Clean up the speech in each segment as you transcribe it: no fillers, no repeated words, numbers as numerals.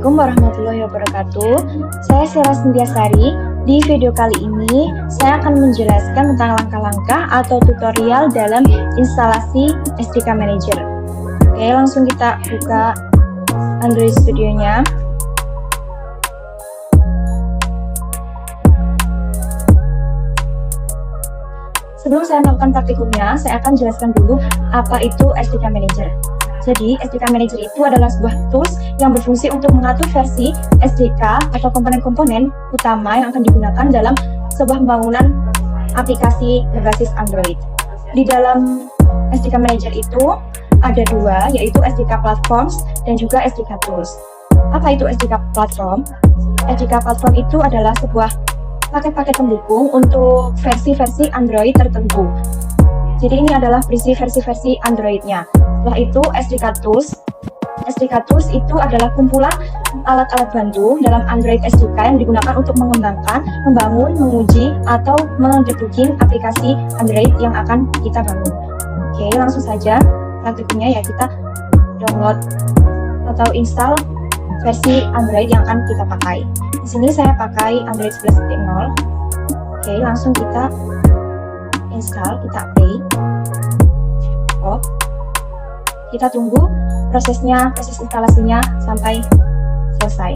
Assalamualaikum warahmatullahi wabarakatuh. Saya Sera Sintiasari. Di video kali ini, saya akan menjelaskan tentang langkah-langkah atau tutorial dalam instalasi SDK Manager. Oke, langsung kita buka Android Studio-nya. Sebelum saya melakukan praktikumnya, saya akan jelaskan dulu apa itu SDK Manager. Jadi, SDK Manager itu adalah sebuah tools yang berfungsi untuk mengatur versi SDK atau komponen-komponen utama yang akan digunakan dalam sebuah pembangunan aplikasi berbasis Android. Di dalam SDK Manager itu ada dua, yaitu SDK Platforms dan juga SDK Tools. Apa itu SDK Platform? SDK Platform itu adalah sebuah paket-paket pendukung untuk versi-versi Android tertentu. Jadi ini adalah versi-versi Android-nya. Setelah itu SDK Tools. SDK Tools itu adalah kumpulan alat-alat bantu dalam Android SDK yang digunakan untuk mengembangkan, membangun, menguji, atau mendebugging aplikasi Android yang akan kita bangun. Oke, langsung saja praktikumnya ya, kita download atau install versi Android yang akan kita pakai. Di sini saya pakai Android 11.0. Oke, langsung kita install, kita play. Kita tunggu proses instalasinya sampai selesai.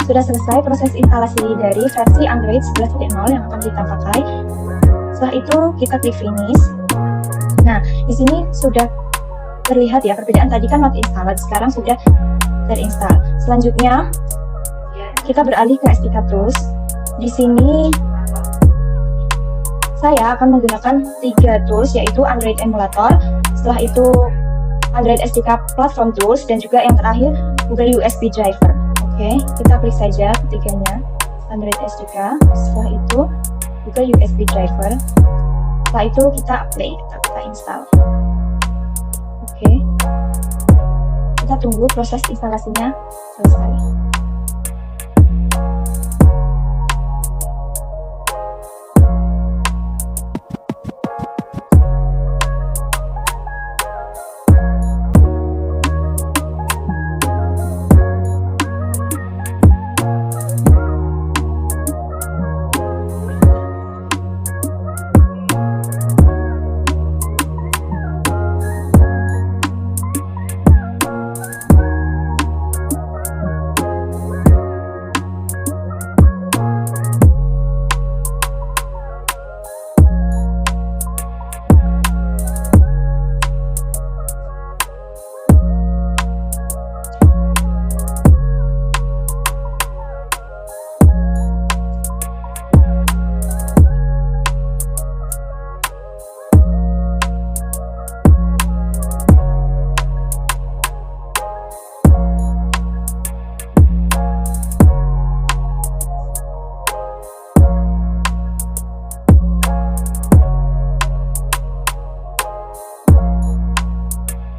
Sudah selesai proses instalasi dari versi Android 11.0 yang akan kita pakai. Setelah itu kita klik finish. Nah, di sini sudah terlihat ya perbedaan, tadi kan not installed, sekarang sudah terinstall. Selanjutnya kita beralih ke SDK Tools. Di sini saya akan menggunakan 3 tools, yaitu Android Emulator, setelah itu Android SDK Platform Tools, dan juga yang terakhir Google USB Driver. Oke, kita klik saja ketiganya, Android SDK, setelah itu Google USB Driver, setelah itu kita play, kita install. Oke, kita tunggu proses instalasinya selesai.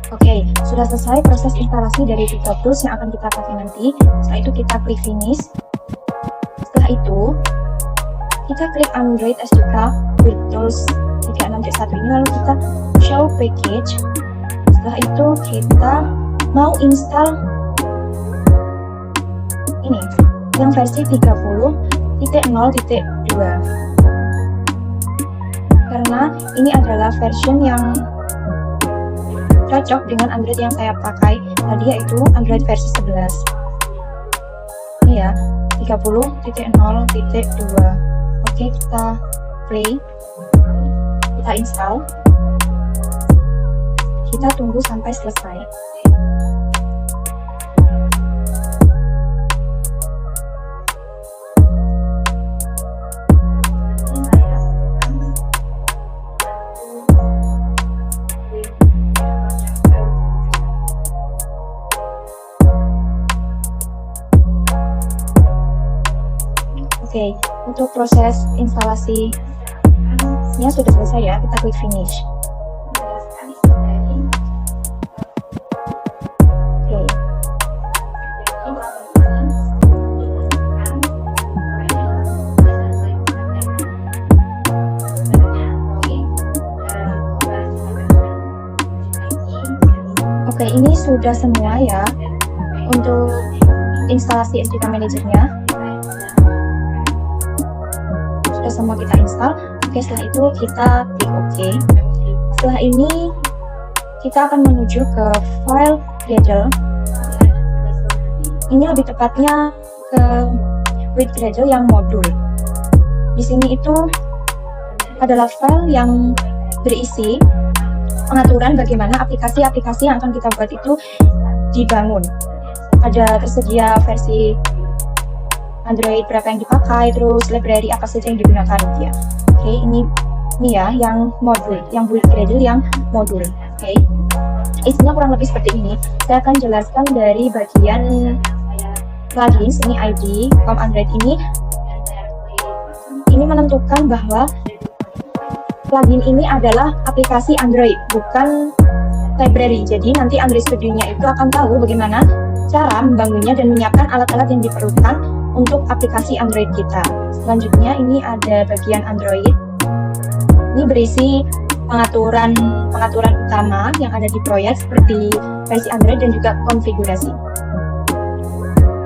Oke, sudah selesai proses instalasi dari 3 tools yang akan kita pakai nanti. Setelah itu kita klik finish. Setelah itu kita klik Android SDK with tools 36.1 ini, lalu kita show package. Setelah itu kita mau install ini yang versi 30.0.2 karena ini adalah version yang cocok dengan Android yang saya pakai tadi, yaitu Android versi 11. Ini ya, 30.0.2. Oke, kita play, kita install, kita tunggu sampai selesai. Oke, untuk proses instalasinya sudah selesai ya, kita klik finish. Oke, ini sudah semua ya untuk instalasi SDK Manager-nya. Sudah semua kita install. Oke, setelah itu kita klik OK. Setelah ini kita akan menuju ke file Gradle. Ini lebih tepatnya ke with Gradle yang modul. Di sini itu adalah file yang berisi pengaturan bagaimana aplikasi-aplikasi yang akan kita buat itu dibangun. Ada tersedia versi Android berapa yang dipakai, terus library apa saja yang digunakan ya. Oke, ini ya yang modul, yang build Gradle yang modul. Oke, isinya kurang lebih seperti ini. Saya akan jelaskan dari bagian plugins. Ini ID com Android ini menentukan bahwa plugin ini adalah aplikasi Android, bukan library. Jadi nanti Android Studio-nya itu akan tahu bagaimana cara membangunnya dan menyiapkan alat-alat yang diperlukan untuk aplikasi Android kita. Selanjutnya ini ada bagian Android. Ini berisi pengaturan utama yang ada di proyek seperti versi Android dan juga konfigurasi.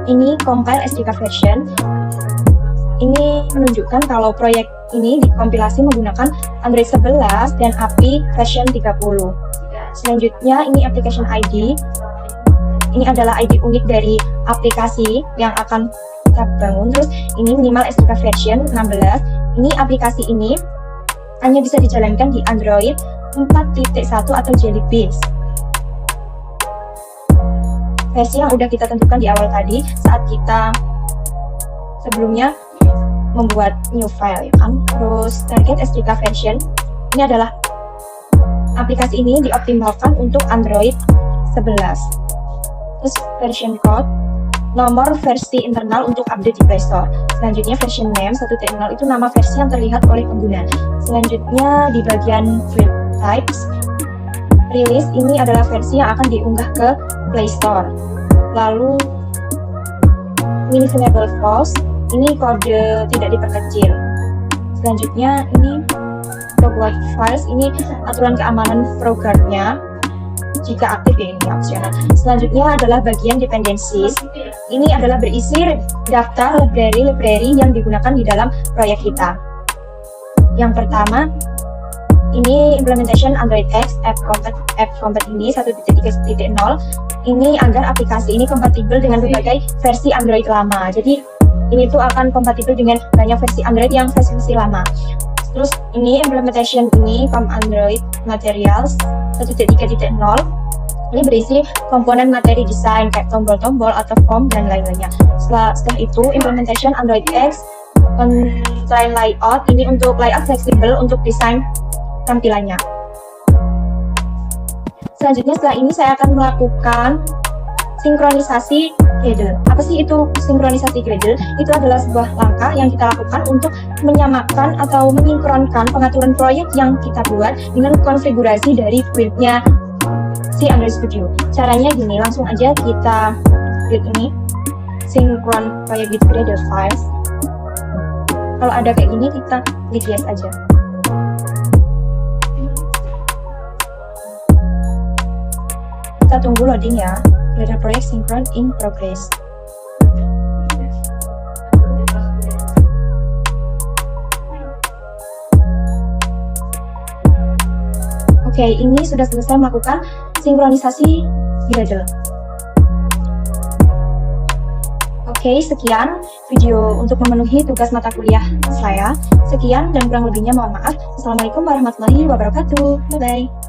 Ini compile SDK version. Ini menunjukkan kalau proyek ini dikompilasi menggunakan Android 11 dan API version 30. Selanjutnya ini application ID. Ini adalah ID unik dari aplikasi yang akan kita bangun. Terus ini minimal SDK version 16. Ini aplikasi ini hanya bisa dijalankan di Android 4.1 atau Jelly Beans. Versi yang udah kita tentukan di awal tadi saat kita sebelumnya membuat new file ya kan. Terus target SDK version ini adalah aplikasi ini dioptimalkan untuk Android 11. Terus version code, nomor versi internal untuk update di Play Store. Selanjutnya version name 1.0 itu nama versi yang terlihat oleh pengguna. Selanjutnya di bagian field types, release ini adalah versi yang akan diunggah ke Play Store. Lalu minimal false, ini kode tidak diperkecil. Selanjutnya ini robot files, ini aturan keamanan ProGuard-nya jika aktif ya, ini opsional. Selanjutnya adalah bagian dependencies. Ini adalah berisi daftar library yang digunakan di dalam proyek kita. Yang pertama ini implementation Android X app compat ini 1.3.0. Ini agar aplikasi ini kompatibel dengan berbagai versi Android lama. Jadi ini tuh akan kompatibel dengan banyak versi Android yang versi lama. Terus ini implementation ini com Android Materials 1.3.0. Ini berisi komponen materi desain kayak tombol-tombol atau form dan lain-lainnya. Setelah itu implementation Android X constraint layout, ini untuk layout fleksibel untuk desain tampilannya. Selanjutnya setelah ini saya akan melakukan sinkronisasi Gradle. Apa sih itu sinkronisasi Gradle? Itu adalah sebuah langkah yang kita lakukan untuk menyamakan atau menyinkronkan pengaturan proyek yang kita buat dengan konfigurasi dari build-nya si Android Studio. Caranya gini, langsung aja kita klik ini, sinkron proyek with Gradle files. Kalau ada kayak gini, kita klik yes aja. Kita tunggu loading ya. Gradle project synchron in progress. Oke, ini sudah selesai melakukan sinkronisasi Gradle. Oke, sekian video untuk memenuhi tugas mata kuliah saya. Sekian dan kurang lebihnya mohon maaf. Assalamualaikum warahmatullahi wabarakatuh. Bye-bye.